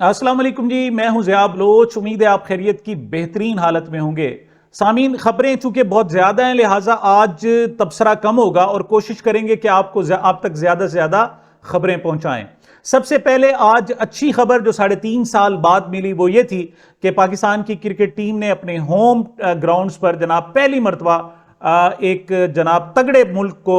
السلام علیکم جی، میں ہوں ضیاء بلوچ۔ امید ہے آپ خیریت کی بہترین حالت میں ہوں گے۔ سامعین، خبریں چونکہ بہت زیادہ ہیں لہٰذا آج تبصرہ کم ہوگا اور کوشش کریں گے کہ آپ تک زیادہ سے زیادہ خبریں پہنچائیں۔ سب سے پہلے آج اچھی خبر جو 3.5 سال بعد ملی وہ یہ تھی کہ پاکستان کی کرکٹ ٹیم نے اپنے ہوم گراؤنڈز پر جناب پہلی مرتبہ ایک جناب تگڑے ملک کو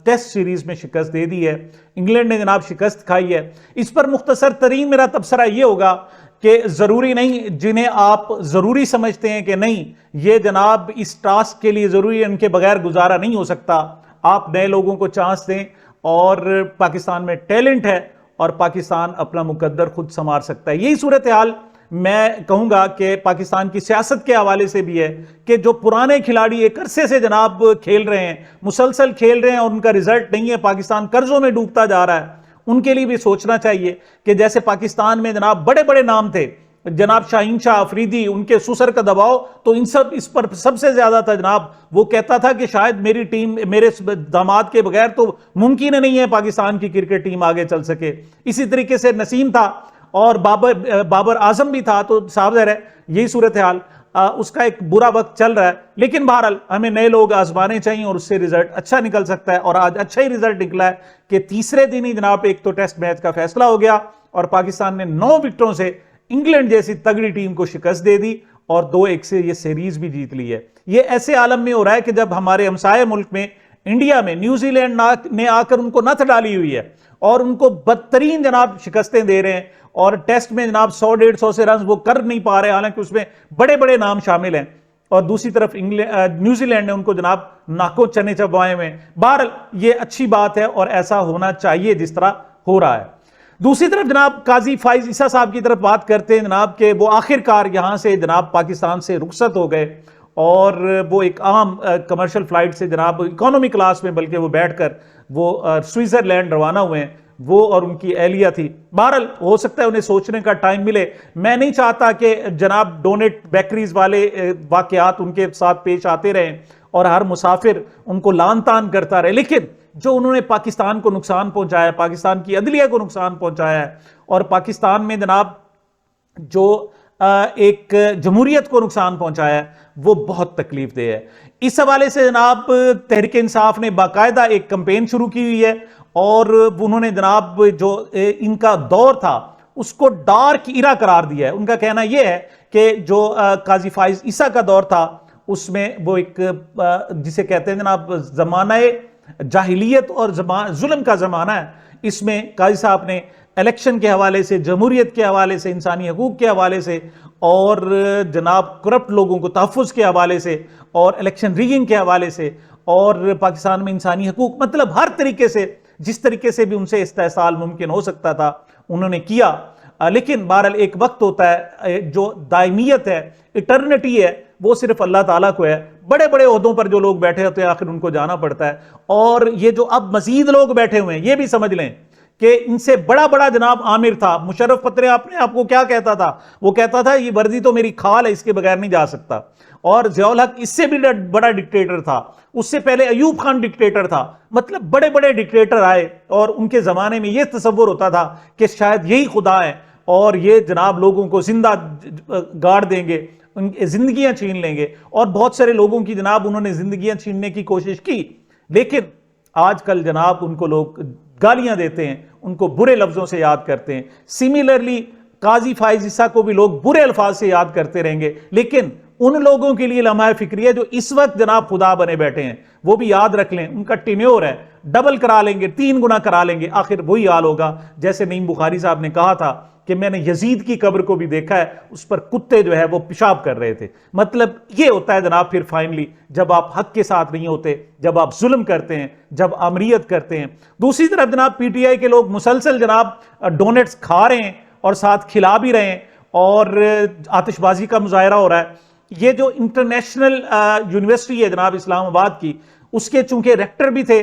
ٹیسٹ سیریز میں شکست دے دی ہے۔ انگلینڈ نے جناب شکست کھائی ہے۔ اس پر مختصر ترین میرا تبصرہ یہ ہوگا کہ ضروری نہیں، جنہیں آپ ضروری سمجھتے ہیں کہ نہیں یہ جناب اس ٹاسک کے لیے ضروری ہے، ان کے بغیر گزارا نہیں ہو سکتا، آپ نئے لوگوں کو چانس دیں۔ اور پاکستان میں ٹیلنٹ ہے اور پاکستان اپنا مقدر خود سنوار سکتا ہے۔ یہی صورتحال میں کہوں گا کہ پاکستان کی سیاست کے حوالے سے بھی ہے کہ جو پرانے کھلاڑی ایک عرصے سے جناب کھیل رہے ہیں، مسلسل کھیل رہے ہیں اور ان کا رزلٹ نہیں ہے، پاکستان قرضوں میں ڈوبتا جا رہا ہے، ان کے لیے بھی سوچنا چاہیے کہ جیسے پاکستان میں جناب بڑے بڑے نام تھے، جناب شاہین شاہ آفریدی، ان کے سسر کا دباؤ تو اس پر سب سے زیادہ تھا جناب۔ وہ کہتا تھا کہ شاید میری ٹیم، میرے داماد کے بغیر تو ممکن نہیں ہے پاکستان کی کرکٹ ٹیم آگے چل سکے۔ اسی طریقے سے نسیم تھا اور بابر اعظم بھی تھا، تو صاف ظاہر ہے یہی صورتحال، اس کا ایک برا وقت چل رہا ہے، لیکن بہرحال ہمیں نئے لوگ آزمانے چاہیے اور اس سے رزلٹ اچھا نکل سکتا ہے۔ اور آج اچھا ہی رزلٹ نکلا ہے کہ تیسرے دن ہی جناب ایک تو ٹیسٹ میچ کا فیصلہ ہو گیا اور پاکستان نے 9 وکٹوں سے انگلینڈ جیسی تگڑی ٹیم کو شکست دے دی اور 2-1 سے یہ سیریز بھی جیت لی ہے۔ یہ ایسے عالم میں ہو رہا ہے کہ جب ہمارے ہمسائے ملک میں انڈیا میں نیوزی لینڈ نے آ کر ان کو نتھ ڈالی ہوئی ہے اور ان کو بدترین جناب شکستیں دے رہے ہیں، اور ٹیسٹ میں جناب 100-150 سے رنز وہ کر نہیں پا رہے، حالانکہ اس میں بڑے بڑے نام شامل ہیں، اور دوسری طرف نیوزی لینڈ نے ان کو جناب ناکوں چنے چبوائے ہوئے ہیں۔ بہرحال یہ اچھی بات ہے اور ایسا ہونا چاہیے جس طرح ہو رہا ہے۔ دوسری طرف جناب قاضی فائز عیسیٰ صاحب کی طرف بات کرتے ہیں جناب کہ وہ آخرکار یہاں سے جناب پاکستان سے رخصت ہو گئے اور وہ ایک عام کمرشل فلائٹ سے جناب اکانومی کلاس میں بلکہ وہ بیٹھ کر وہ سوئٹزرلینڈ روانہ ہوئے ہیں، وہ اور ان کی اہلیہ تھی۔ بہرحال ہو سکتا ہے انہیں سوچنے کا ٹائم ملے۔ میں نہیں چاہتا کہ جناب ڈونیٹ بیکریز والے واقعات ان کے ساتھ پیش آتے رہیں اور ہر مسافر ان کو لان تان کرتا رہے، لیکن جو انہوں نے پاکستان کو نقصان پہنچایا ہے، پاکستان کی عدلیہ کو نقصان پہنچایا ہے اور پاکستان میں جناب جو ایک جمہوریت کو نقصان پہنچایا ہے وہ بہت تکلیف دہ ہے۔ اس حوالے سے جناب تحریک انصاف نے باقاعدہ ایک کمپین شروع کی ہوئی ہے اور انہوں نے جناب جو ان کا دور تھا اس کو ڈارک ایرا قرار دیا ہے۔ ان کا کہنا یہ ہے کہ جو قاضی فائز عیسیٰ کا دور تھا اس میں وہ ایک جسے کہتے ہیں جناب زمانہ جاہلیت اور ظلم کا زمانہ ہے، اس میں قاضی صاحب نے الیکشن کے حوالے سے، جمہوریت کے حوالے سے، انسانی حقوق کے حوالے سے اور جناب کرپٹ لوگوں کو تحفظ کے حوالے سے اور الیکشن ریگنگ کے حوالے سے اور پاکستان میں انسانی حقوق، مطلب ہر طریقے سے جس طریقے سے بھی ان سے استحصال ممکن ہو سکتا تھا انہوں نے کیا۔ لیکن بہرحال ایک وقت ہوتا ہے جو دائمیت ہے، ایٹرنٹی ہے، وہ صرف اللہ تعالیٰ کو ہے۔ بڑے بڑے عہدوں پر جو لوگ بیٹھے ہوتے ہیں آخر ان کو جانا پڑتا ہے، اور یہ جو اب مزید لوگ بیٹھے ہوئے ہیں یہ بھی سمجھ لیں کہ ان سے بڑا جناب عامر تھا۔ مشرف پترے اپنے آپ کو کیا کہتا تھا؟ وہ کہتا تھا یہ وردی تو میری کھال ہے، اس کے بغیر نہیں جا سکتا۔ اور ضیاء الحق اس سے بھی بڑا ڈکٹیٹر تھا، اس سے پہلے ایوب خان ڈکٹیٹر تھا، مطلب بڑے بڑے ڈکٹیٹر آئے اور ان کے زمانے میں یہ تصور ہوتا تھا کہ شاید یہی خدا ہے اور یہ جناب لوگوں کو زندہ گاڑ دیں گے، ان کی زندگیاں چھین لیں گے، اور بہت سارے لوگوں کی جناب انہوں نے زندگیاں چھیننے کی کوشش کی، لیکن آج کل جناب ان کو لوگ گالیاں دیتے ہیں، ان کو برے لفظوں سے یاد کرتے ہیں۔ سیملرلی قاضی فائز عیسیٰ کو بھی لوگ برے الفاظ سے یاد کرتے رہیں گے، لیکن ان لوگوں کے لیے لمحہ فکریہ جو اس وقت جناب خدا بنے بیٹھے ہیں وہ بھی یاد رکھ لیں، ان کا ٹینیور ہے، ڈبل کرا لیں گے، 3 گنا کرا لیں گے، آخر وہی حال ہوگا جیسے نعیم بخاری صاحب نے کہا تھا کہ میں نے یزید کی قبر کو بھی دیکھا ہے، اس پر کتے جو ہے وہ پیشاب کر رہے تھے۔ مطلب یہ ہوتا ہے جناب پھر فائنلی جب آپ حق کے ساتھ نہیں ہوتے، جب آپ ظلم کرتے ہیں، جب آمریت کرتے ہیں۔ دوسری طرف جناب پی ٹی آئی کے لوگ مسلسل جناب ڈونٹس کھا رہے ہیں اور ساتھ کھلا بھی رہے ہیں اور آتش بازی کا مظاہرہ ہو رہا ہے۔ یہ جو انٹرنیشنل یونیورسٹی ہے جناب اسلام آباد کی، اس کے چونکہ ریکٹر بھی تھے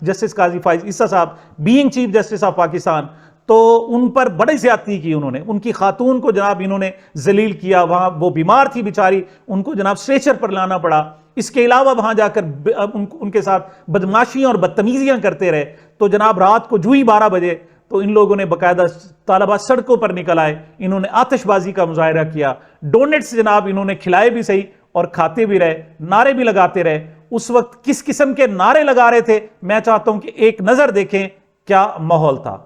جسٹس قاضی فائز عیسیٰ صاحب، being chief justice of Pakistan, تو ان پر بڑی زیادتی کی انہوں نے، ان کی خاتون کو جناب انہوں نے ذلیل کیا، وہاں وہ بیمار تھی بیچاری، ان کو جناب اسٹریچر پر لانا پڑا۔ اس کے علاوہ وہاں جا کر ان کے ساتھ بدماشیاں اور بدتمیزیاں کرتے رہے، تو جناب رات کو جو ہی 12 بجے تو ان لوگوں نے باقاعدہ طلبہ سڑکوں پر نکل آئے, انہوں نے آتش بازی کا مظاہرہ کیا, ڈونٹس جناب انہوں نے کھلائے بھی صحیح اور کھاتے بھی رہے, نعرے بھی لگاتے رہے. اس وقت کس قسم کے نعرے لگا رہے تھے, میں چاہتا ہوں کہ ایک نظر دیکھیں کیا ماحول تھا.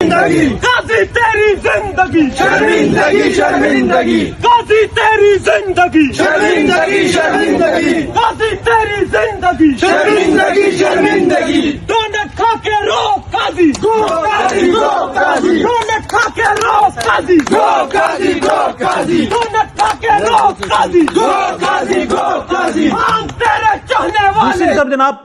غازی تیری زندگی شرمندگی شرمندگی, غازی تیری زندگی شرمندگی شرمندگی, غازی تیری زندگی شرمندگی شرمندگی. ڈونٹ کھا کے رو غازی, گو غازی گو غازی, ڈونٹ کھا کے رو غازی, گو غازی گو غازی, ڈونٹ کھا کے رو غازی, گو غازی گو غازی. ہم تیرے چاہنے والے. دوسری طرف جناب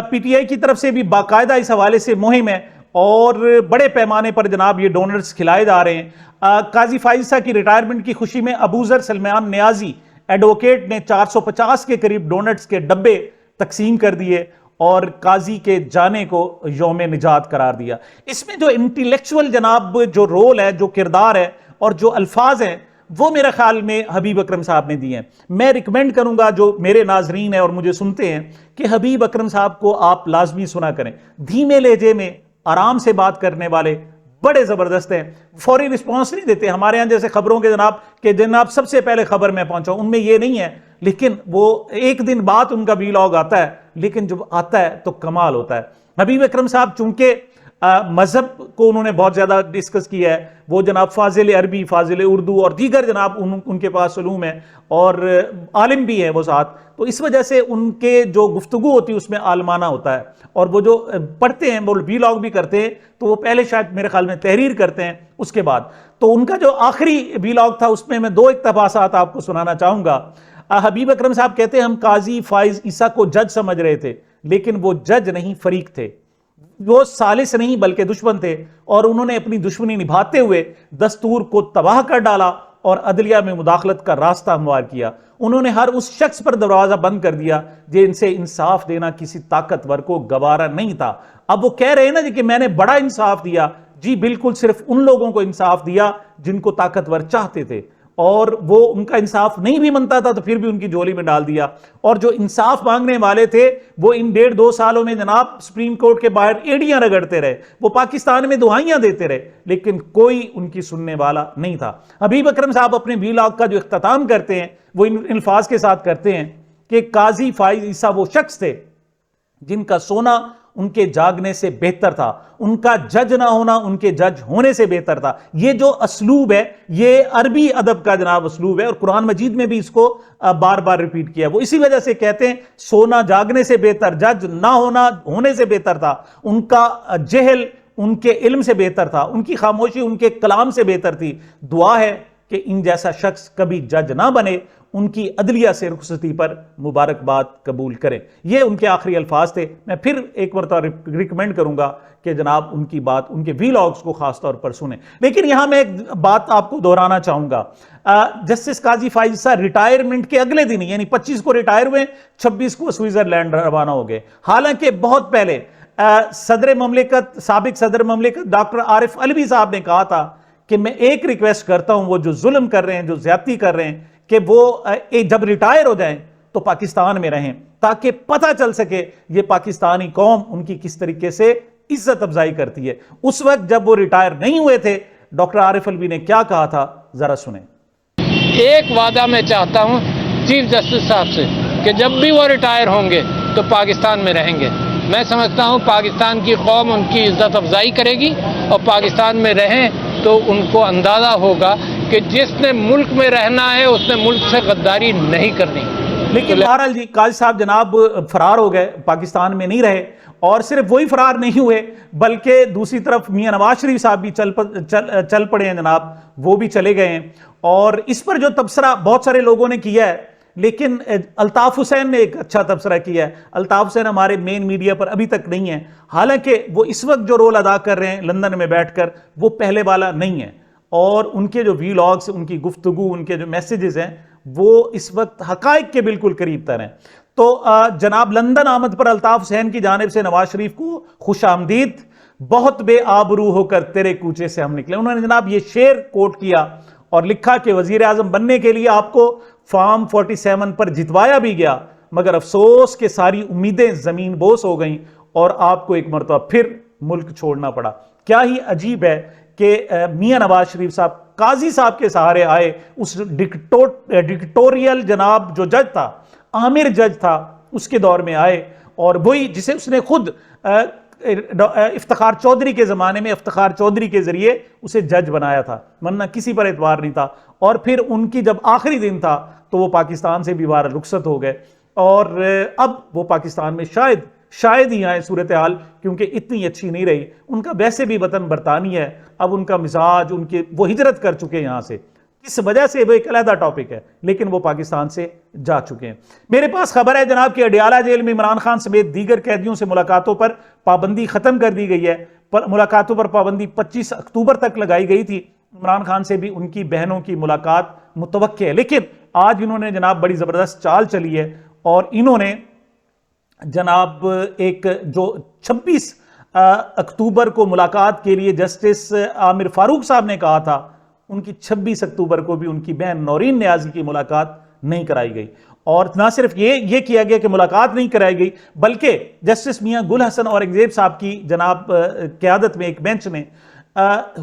پی ٹی آئی کی طرف سے بھی باقاعدہ اس حوالے سے مہم ہے اور بڑے پیمانے پر جناب یہ ڈونرز کھلائے جا رہے ہیں. قاضی فائزہ کی ریٹائرمنٹ کی خوشی میں ابوذر سلمان نیازی ایڈوکیٹ نے 450 کے قریب ڈونٹس کے ڈبے تقسیم کر دیے اور قاضی کے جانے کو یوم نجات قرار دیا. اس میں جو انٹیلیکچول جناب جو رول ہے, جو کردار ہے اور جو الفاظ ہیں, وہ میرے خیال میں حبیب اکرم صاحب نے دیے ہیں. میں ریکمینڈ کروں گا جو میرے ناظرین ہیں اور مجھے سنتے ہیں کہ حبیب اکرم صاحب کو آپ لازمی سنا کریں. دھیمے لہجے میں آرام سے بات کرنے والے, بڑے زبردست ہیں, فوری رسپانس نہیں دیتے. ہمارے ہاں جیسے خبروں کے جناب کہ جناب سب سے پہلے خبر میں پہنچا, ان میں یہ نہیں ہے, لیکن وہ ایک دن بعد ان کا ویلاگ آتا ہے, لیکن جب آتا ہے تو کمال ہوتا ہے. حبیب اکرم صاحب چونکہ مذہب کو انہوں نے بہت زیادہ ڈسکس کیا ہے, وہ جناب فاضل عربی, فاضل اردو اور دیگر جناب ان کے پاس علوم ہے اور عالم بھی ہے وہ ساتھ, تو اس وجہ سے ان کے جو گفتگو ہوتی ہے اس میں عالمانہ ہوتا ہے. اور وہ جو پڑھتے ہیں وہ ویلاگ بھی کرتے ہیں, تو وہ پہلے شاید میرے خیال میں تحریر کرتے ہیں اس کے بعد. تو ان کا جو آخری ویلاگ تھا اس میں میں 2 اقتباسات آپ کو سنانا چاہوں گا. حبیب اکرم صاحب کہتے ہیں ہم قاضی فائز عیسیٰ کو جج سمجھ رہے تھے, لیکن وہ جج نہیں فریق تھے, وہ ثالث نہیں بلکہ دشمن تھے, اور انہوں نے اپنی دشمنی نبھاتے ہوئے دستور کو تباہ کر ڈالا اور عدلیہ میں مداخلت کا راستہ ہموار کیا. انہوں نے ہر اس شخص پر دروازہ بند کر دیا جن سے انصاف دینا کسی طاقتور کو گوارا نہیں تھا. اب وہ کہہ رہے ہیں نا جی کہ میں نے بڑا انصاف دیا, جی بالکل صرف ان لوگوں کو انصاف دیا جن کو طاقتور چاہتے تھے, اور وہ ان کا انصاف نہیں بھی منتا تھا تو پھر بھی ان کی جولی میں ڈال دیا. اور جو انصاف مانگنے والے تھے وہ ان 1.5-2 سالوں میں جناب سپریم کورٹ کے باہر ایڑیاں رگڑتے رہے, وہ پاکستان میں دعائیاں دیتے رہے, لیکن کوئی ان کی سننے والا نہیں تھا. حبیب اکرم صاحب اپنے ویلاگ کا جو اختتام کرتے ہیں وہ ان الفاظ کے ساتھ کرتے ہیں کہ قاضی فائز عیسیٰ وہ شخص تھے جن کا سونا ان کے جاگنے سے بہتر تھا, ان کا جج نہ ہونا ان کے جج ہونے سے بہتر تھا. یہ جو اسلوب ہے یہ عربی ادب کا جناب اسلوب ہے, اور قرآن مجید میں بھی اس کو بار بار ریپیٹ کیا. وہ اسی وجہ سے کہتے ہیں سونا جاگنے سے بہتر, جج نہ ہونا ہونے سے بہتر تھا, ان کا جہل ان کے علم سے بہتر تھا, ان کی خاموشی ان کے کلام سے بہتر تھی. دعا ہے کہ ان جیسا شخص کبھی جج نہ بنے, ان کی عدلیہ سے رخصتی پر مبارکباد قبول کریں. یہ ان کے آخری الفاظ تھے. میں پھر ایک مرتبہ ریکمینڈ کروں گا کہ جناب ان کی بات, ان کے ویلاگز کو خاص طور پر سنیں. لیکن یہاں میں ایک بات آپ کو دہرانا چاہوں گا. جسٹس قاضی فائز عیسیٰ ریٹائرمنٹ کے اگلے دن یعنی 25 کو ریٹائر ہوئے, 26 کو سوئٹزرلینڈ روانہ ہو گئے. حالانکہ بہت پہلے سابق صدر مملکت ڈاکٹر عارف علوی صاحب نے کہا تھا کہ میں ایک ریکویسٹ کرتا ہوں, وہ جو ظلم کر رہے ہیں, جو زیادتی کر رہے ہیں, کہ وہ جب ریٹائر ہو جائیں تو پاکستان میں رہیں تاکہ پتہ چل سکے یہ پاکستانی قوم ان کی کس طریقے سے عزت افزائی کرتی ہے. اس وقت جب وہ ریٹائر نہیں ہوئے تھے, ڈاکٹر عارف علوی نے کیا کہا تھا, ذرا سنیں. ایک وعدہ میں چاہتا ہوں چیف جسٹس صاحب سے کہ جب بھی وہ ریٹائر ہوں گے تو پاکستان میں رہیں گے. میں سمجھتا ہوں پاکستان کی قوم ان کی عزت افزائی کرے گی, اور پاکستان میں رہیں تو ان کو اندازہ ہوگا کہ جس نے ملک میں رہنا ہے اس نے ملک سے غداری نہیں کرنی. لیکن بہرحال جی قاضی صاحب جناب فرار ہو گئے, پاکستان میں نہیں رہے, اور صرف وہی فرار نہیں ہوئے بلکہ دوسری طرف میاں نواز شریف صاحب بھی چل پڑے ہیں جناب, وہ بھی چلے گئے ہیں. اور اس پر جو تبصرہ بہت سارے لوگوں نے کیا ہے, لیکن الطاف حسین نے ایک اچھا تبصرہ کیا ہے. الطاف حسین ہمارے مین میڈیا پر ابھی تک نہیں ہے, حالانکہ وہ اس وقت جو رول ادا کر رہے ہیں لندن میں بیٹھ کر وہ پہلے والا نہیں ہے, اور ان کے جو ویلاگز, ان کی گفتگو, ان کے جو میسیجز ہیں وہ اس وقت حقائق کے بالکل قریب تر ہیں. تو جناب لندن آمد پر الطاف حسین کی جانب سے نواز شریف کو خوش آمدید, بہت بے آبرو ہو کر تیرے کوچے سے ہم نکلے. انہوں نے جناب یہ شعر کوٹ کیا اور لکھا کہ وزیر اعظم بننے کے لیے آپ کو فارم 47 پر جتوایا بھی گیا, مگر افسوس کہ ساری امیدیں زمین بوس ہو گئیں اور آپ کو ایک مرتبہ پھر ملک چھوڑنا پڑا. کیا ہی عجیب ہے کہ میاں نواز شریف صاحب قاضی صاحب کے سہارے آئے، اس ڈکٹوریل جناب جو جج تھا، عامر جج تھا، اس کے دور میں آئے، اور وہی جسے اس نے خود افتخار چودھری کے زمانے میں افتخار چودھری کے ذریعے اسے جج بنایا تھا، ورنہ کسی پر اعتبار نہیں تھا، اور پھر ان کی جب آخری دن تھا تو وہ پاکستان سے بھی بار رخصت ہو گئے، اور اب وہ پاکستان میں شاید ہی آئے صورتحال، کیونکہ اتنی اچھی نہیں رہی، ان کا ویسے بھی وطن برطانیہ ہے، اب ان کا مزاج، وہ ہجرت کر چکے یہاں سے، اس وجہ سے وہ ایک علیحدہ ٹاپک ہے، لیکن وہ پاکستان سے جا چکے ہیں۔ میرے پاس خبر ہے جناب کہ اڈیالہ جیل میں عمران خان سمیت دیگر قیدیوں سے ملاقاتوں پر پابندی ختم کر دی گئی ہے، ملاقاتوں پر پابندی 25 اکتوبر تک لگائی گئی تھی، عمران خان سے بھی ان کی بہنوں کی ملاقات متوقع ہے، لیکن آج انہوں نے جناب بڑی زبردست چال چلی ہے، اور انہوں نے جناب ایک جو 26 اکتوبر کو ملاقات کے لیے جسٹس عامر فاروق صاحب نے کہا تھا، ان کی 26 اکتوبر کو بھی ان کی بہن نورین نیازی کی ملاقات نہیں کرائی گئی، اور نہ صرف یہ کیا گیا کہ ملاقات نہیں کرائی گئی، بلکہ جسٹس میاں گل حسن اورنگزیب صاحب کی جناب قیادت میں ایک بینچ نے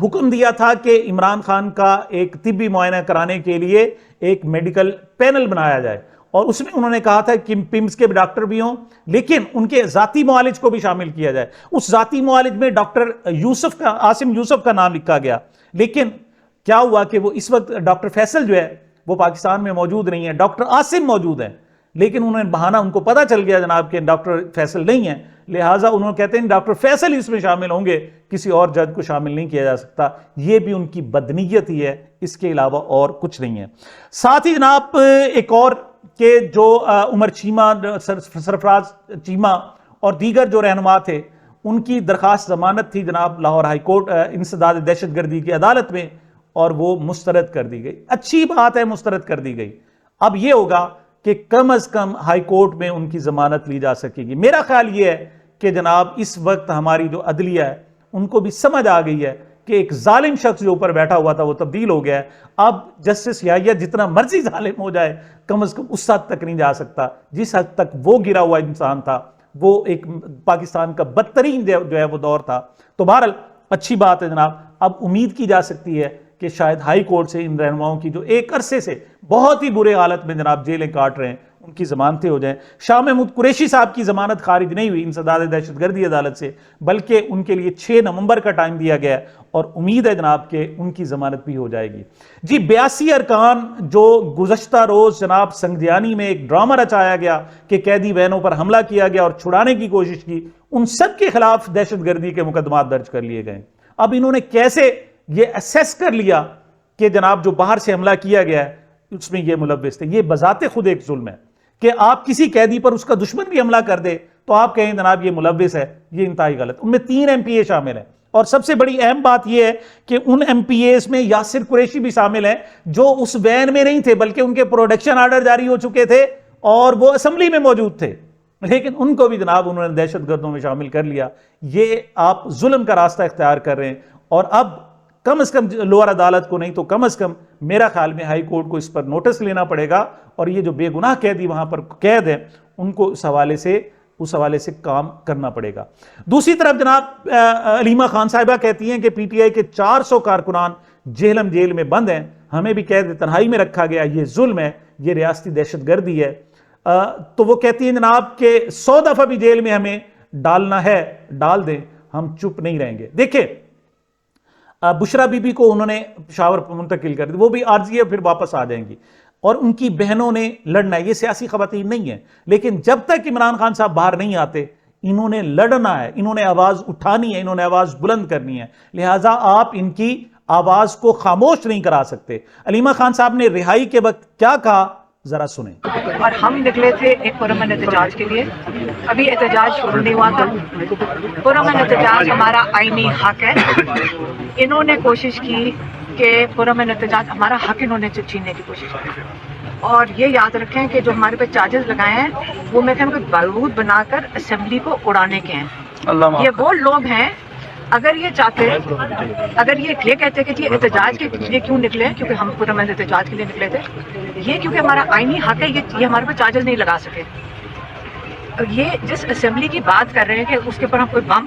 حکم دیا تھا کہ عمران خان کا ایک طبی معائنہ کرانے کے لیے ایک میڈیکل پینل بنایا جائے، اور اس میں انہوں نے کہا تھا کہ پمس کے ڈاکٹر بھی ہوں، لیکن ان کے ذاتی معالج کو بھی شامل کیا جائے۔ اس ذاتی معالج میں ڈاکٹر عاصم یوسف کا نام لکھا گیا، لیکن کیا ہوا کہ وہ اس وقت ڈاکٹر فیصل جو ہے وہ پاکستان میں موجود نہیں ہے، ڈاکٹر عاصم موجود ہیں، لیکن انہوں نے بہانہ، ان کو پتہ چل گیا جناب کہ ڈاکٹر فیصل نہیں ہے، لہٰذا انہوں نے کہتے ہیں ڈاکٹر فیصل اس میں شامل ہوں گے، کسی اور جج کو شامل نہیں کیا جا سکتا۔ یہ بھی ان کی بدنیت ہی ہے، اس کے علاوہ اور کچھ نہیں ہے۔ ساتھ ہی جناب ایک اور کہ جو عمر چیمہ، سرفراز چیمہ اور دیگر جو رہنما تھے، ان کی درخواست ضمانت تھی جناب لاہور ہائی کورٹ انسداد دہشت گردی کی عدالت میں، اور وہ مسترد کر دی گئی۔ اچھی بات ہے، مسترد کر دی گئی۔ اب یہ ہوگا کہ کم از کم ہائی کورٹ میں ان کی ضمانت لی جا سکے گی۔ میرا خیال یہ ہے کہ جناب اس وقت ہماری جو عدلیہ ہے ان کو بھی سمجھ آ گئی ہے کہ ایک ظالم شخص جو اوپر بیٹھا ہوا تھا وہ تبدیل ہو گیا ہے، اب جسٹس یحییٰ جتنا مرضی ظالم ہو جائے کم از کم اس حد تک نہیں جا سکتا جس حد تک وہ گرا ہوا انسان تھا، وہ ایک پاکستان کا بدترین جو ہے وہ دور تھا۔ تو بہرحال اچھی بات ہے جناب، اب امید کی جا سکتی ہے کہ شاید ہائی کورٹ سے ان رہنماؤں کی جو ایک عرصے سے بہت ہی برے حالت میں جناب جیلیں کاٹ رہے ہیں ان کی ضمانتیں ہو جائیں۔ شاہ محمود قریشی صاحب کی ضمانت خارج نہیں ہوئی انسداد دہشت گردی عدالت سے، بلکہ ان کے لیے 6 نومبر کا ٹائم دیا گیا، اور امید ہے جناب کہ ان کی ضمانت بھی ہو جائے گی۔ جی 82 ارکان جو گزشتہ روز جناب سنگجیانی میں ایک ڈرامہ رچایا گیا کہ قیدی بہنوں پر حملہ کیا گیا اور چھڑانے کی کوشش کی، ان سب کے خلاف دہشت گردی کے مقدمات درج کر لیے گئے۔ اب انہوں نے کیسے یہ اسیس کر لیا کہ جناب جو باہر سے حملہ کیا گیا ہے اس میں یہ ملوث تھے؟ یہ بذات خود ایک ظلم ہے کہ آپ کسی قیدی پر اس کا دشمن بھی حملہ کر دے تو آپ کہیں جناب یہ ملوث ہے، یہ انتہائی غلط۔ ان میں 3 ایم پی اے شامل ہیں، اور سب سے بڑی اہم بات یہ ہے کہ ان ایم پی ایز میں یاسر قریشی بھی شامل ہیں جو اس وین میں نہیں تھے، بلکہ ان کے پروڈکشن آرڈر جاری ہو چکے تھے اور وہ اسمبلی میں موجود تھے، لیکن ان کو بھی جناب انہوں نے دہشت گردوں میں شامل کر لیا۔ یہ آپ ظلم کا راستہ اختیار کر رہے ہیں، اور اب کم از کم لوور عدالت کو نہیں تو کم از کم میرا خیال میں ہائی کورٹ کو اس پر نوٹس لینا پڑے گا، اور یہ جو بے گناہ قیدی وہاں پر قید ہیں ان کو اس حوالے سے کام کرنا پڑے گا۔ دوسری طرف جناب علیمہ خان صاحبہ کہتی ہیں کہ پی ٹی آئی کے 400 کارکنان جہلم جیل میں بند ہیں، ہمیں بھی قید تنہائی میں رکھا گیا، یہ ظلم ہے، یہ ریاستی دہشت گردی ہے۔ تو وہ کہتی ہیں جناب کہ 100 دفعہ بھی جیل میں ہمیں ڈالنا ہے ڈال دیں، ہم چپ نہیں رہیں گے۔ دیکھیں بشرا بی بی کو انہوں نے پشاور منتقل کر دی، وہ بھی عارضی ہے، پھر واپس آ جائیں گی، اور ان کی بہنوں نے لڑنا ہے۔ یہ سیاسی خواتین نہیں ہیں، لیکن جب تک عمران خان صاحب باہر نہیں آتے انہوں نے لڑنا ہے، انہوں نے آواز اٹھانی ہے، انہوں نے آواز بلند کرنی ہے، لہٰذا آپ ان کی آواز کو خاموش نہیں کرا سکتے۔ علیمہ خان صاحب نے رہائی کے وقت کیا کہا ذرا سنیں۔ اور ہم نکلے تھے ایک پرامن احتجاج کے لیے، ابھی احتجاج شروع نہیں ہوا تھا۔ پرامن احتجاج ہمارا آئینی حق ہے، انہوں نے کوشش کی کہ پرامن احتجاج ہمارا حق انہوں نے چھیننے کی کوشش کی، اور یہ یاد رکھیں کہ جو ہمارے پہ چارجز لگائے ہیں وہ میں کہوں کہ بارود بنا کر اسمبلی کو اڑانے کے ہیں۔ یہ وہ لوگ ہیں، اگر یہ چاہتے، اگر یہ کہتے کہ یہ احتجاج کے لیے کیوں نکلے، کیونکہ ہم پرامن احتجاج کے لیے نکلے تھے، یہ کیونکہ ہمارا آئینی حق ہے، یہ ہمارے پہ چارجز نہیں لگا سکے۔ یہ جس اسمبلی کی بات کر رہے ہیں کہ اس کے اوپر ہم کوئی بم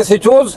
SHOs,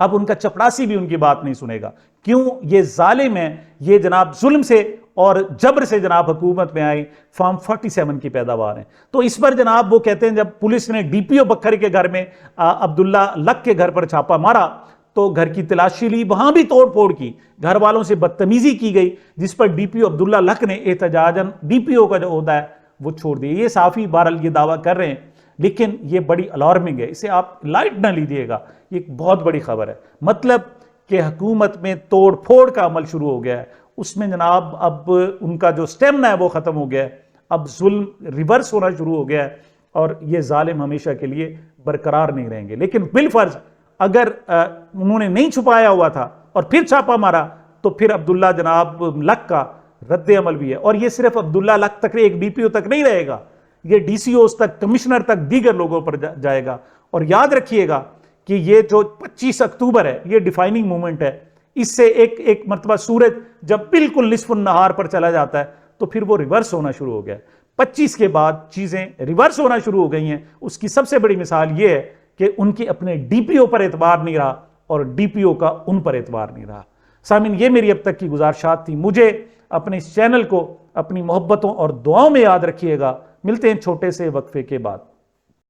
اب ان کا چپڑاسی بھی ان کی بات نہیں سنے گا. کیوں؟ یہ ظالم ہیں, یہ جناب ظلم سے اور جبر سے جناب حکومت میں آئی, فارم 47 کی پیداوار ہیں. تو اس پر جناب وہ کہتے ہیں جب پولیس نے ڈی پی او بکھر کے گھر میں عبداللہ لک کے گھر پر چھاپا مارا تو گھر کی تلاشی لی, وہاں بھی توڑ پھوڑ کی, گھر والوں سے بدتمیزی کی گئی, جس پر ڈی پی او عبداللہ لک نے احتجاجاً ڈی پی او کا جو عہدہ ہے وہ چھوڑ دیا. یہ صحافی بہرحال یہ دعویٰ کر رہے ہیں, لیکن یہ بڑی الارمنگ ہے, اسے آپ لائٹ نہ لیجیے گا, یہ ایک بہت بڑی خبر ہے. مطلب کہ حکومت میں توڑ پھوڑ کا عمل شروع ہو گیا ہے, اس میں جناب اب ان کا جو سٹیمنا ہے وہ ختم ہو گیا ہے, اب ظلم ریورس ہونا شروع ہو گیا ہے, اور یہ ظالم ہمیشہ کے لیے برقرار نہیں رہیں گے. لیکن بالفرض اگر انہوں نے نہیں چھپایا ہوا تھا اور پھر چھاپا مارا تو پھر عبداللہ جناب لک کا رد عمل بھی ہے. اور یہ صرف عبداللہ لک تک, ایک ڈی پی او تک نہیں رہے گا, یہ ڈی سی اوز تک, کمشنر تک, دیگر لوگوں پر جائے گا. اور یاد رکھیے گا کہ یہ جو 25 اکتوبر ہے یہ ڈیفائننگ مومنٹ ہے. اس سے ایک مرتبہ سورج جب بالکل نصف النہار پر چلا جاتا ہے تو پھر وہ ریورس ہونا شروع ہو گیا. 25 کے بعد چیزیں ریورس ہونا شروع ہو گئی ہیں. اس کی سب سے بڑی مثال یہ ہے کہ ان کے اپنے ڈی پی او پر اعتبار نہیں رہا اور ڈی پی او کا ان پر اعتبار نہیں رہا. سامعین, یہ میری اب تک کی گزارشات تھی. مجھے اپنے اس چینل کو اپنی محبتوں اور دعاؤں میں یاد رکھیے گا. ملتے ہیں چھوٹے سے وقفے کے بعد.